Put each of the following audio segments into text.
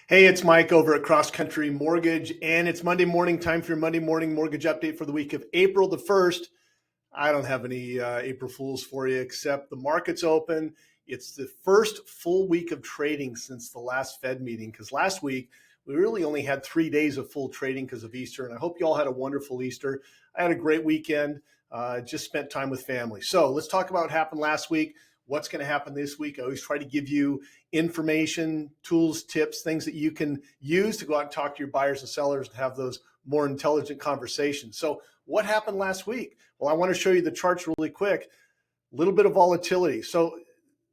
Hey, it's Mike over at Cross Country Mortgage, and it's Monday morning, time for your Monday morning mortgage update for the week of April the 1st. I don't have any April Fools for you, except the market's open. It's the first full week of trading since the last Fed meeting, because last week we really only had 3 days of full trading because of Easter, and I hope you all had a wonderful Easter. I had a great weekend, just spent time with family. So let's talk about what happened last week. What's going to happen this week? I always try to give you information, tools, tips, things that you can use to go out and talk to your buyers and sellers and have those more intelligent conversations. So what happened last week? Well, I want to show you the charts really quick. A little bit of volatility. So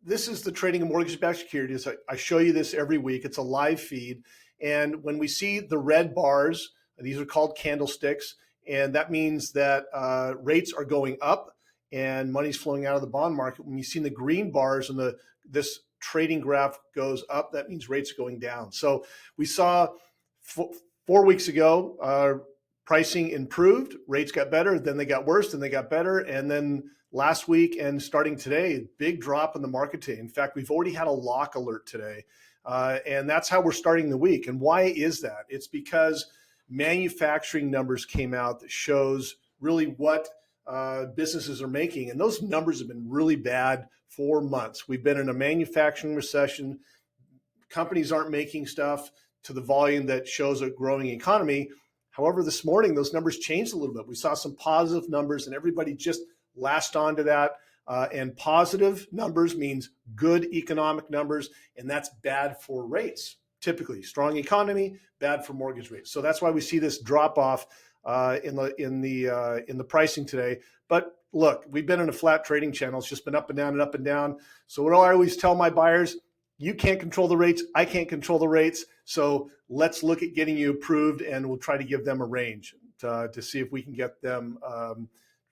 this is the trading of mortgage-backed securities. I show you this every week. It's a live feed. And when we see the red bars, these are called candlesticks, and that means that rates are going up and money's flowing out of the bond market. When you see the green bars and this trading graph goes up, that means rates are going down. So we saw 4 weeks ago, pricing improved, rates got better, then they got worse, then they got better. And then last week and starting today, big drop in the market today. In fact, we've already had a lock alert today. And that's how we're starting the week. And why is that? It's because manufacturing numbers came out that shows really what businesses are making. And those numbers have been really bad for months. We've been in a manufacturing recession. Companies aren't making stuff to the volume that shows a growing economy. However, this morning, those numbers changed a little bit. We saw some positive numbers and everybody just latched onto that. And positive numbers means good economic numbers, and that's bad for rates. Typically, strong economy, bad for mortgage rates. So that's why we see this drop off in the pricing today. But look, we've been in a flat trading channel. It's just been up and down and up and down. So what do I always tell my buyers? You can't control the rates. I can't control the rates. So let's look at getting you approved, and we'll try to give them a range to see if we can get them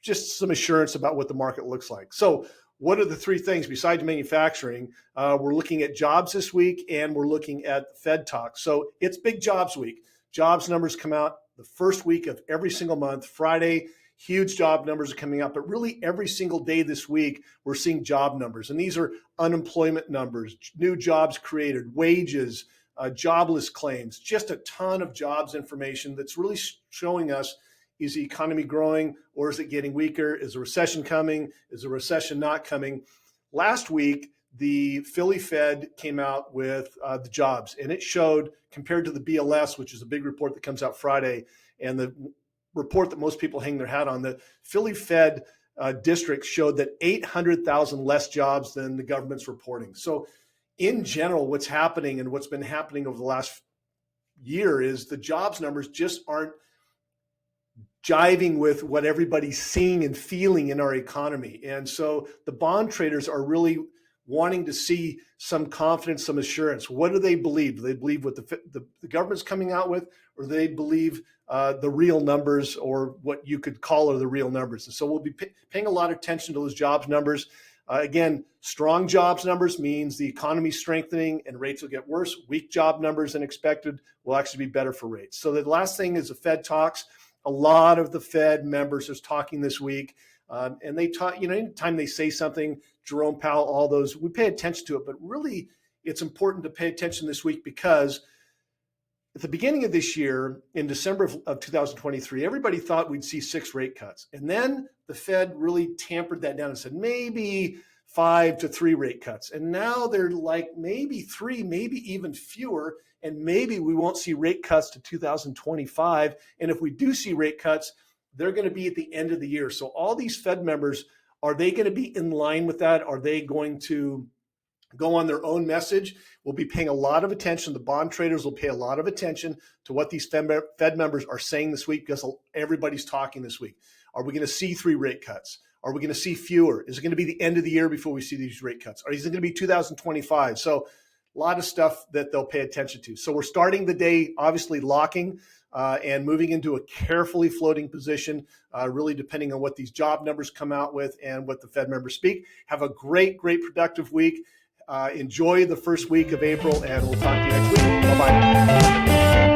just some assurance about what the market looks like. So what are the three things besides manufacturing? We're looking at jobs this week, and we're looking at Fed talk. So it's big jobs week. Jobs numbers come out the first week of every single month. Friday, huge job numbers are coming out, but really every single day this week, we're seeing job numbers. And these are unemployment numbers, new jobs created, wages, jobless claims, just a ton of jobs information that's really showing us, is the economy growing or is it getting weaker? Is a recession coming? Is a recession not coming? Last week, the Philly Fed came out with the jobs, and it showed, compared to the BLS, which is a big report that comes out Friday, and the report that most people hang their hat on, the Philly Fed district showed that 800,000 less jobs than the government's reporting. So in general, what's happening and what's been happening over the last year is the jobs numbers just aren't jiving with what everybody's seeing and feeling in our economy. And so the bond traders are really wanting to see some confidence, some assurance. What do they believe? Do they believe what the government's coming out with, or do they believe the real numbers, or what you could call are the real numbers? And so we'll be paying a lot of attention to those jobs numbers. Again, strong jobs numbers means the economy's strengthening and rates will get worse. Weak job numbers than expected will actually be better for rates. So the last thing is the Fed talks. A lot of the Fed members are talking this week, and they talk, anytime they say something, Jerome Powell, all those, we pay attention to it. But really, it's important to pay attention this week because at the beginning of this year, in December of 2023, everybody thought we'd see 6 rate cuts. And then the Fed really tampered that down and said maybe 5 to 3 rate cuts. And now they're like maybe 3, maybe even fewer. And maybe we won't see rate cuts to 2025. And if we do see rate cuts, they're going to be at the end of the year. So all these Fed members, are they going to be in line with that? Are they going to go on their own message? We'll be paying a lot of attention. The bond traders will pay a lot of attention to what these Fed members are saying this week, because everybody's talking this week. Are we going to see 3 rate cuts? Are we going to see fewer? Is it going to be the end of the year before we see these rate cuts? Or is it going to be 2025? So a lot of stuff that they'll pay attention to. So we're starting the day, obviously, locking and moving into a carefully floating position, really depending on what these job numbers come out with and what the Fed members speak. Have a great, great productive week. Enjoy the first week of April, and we'll talk to you next week. Bye-bye.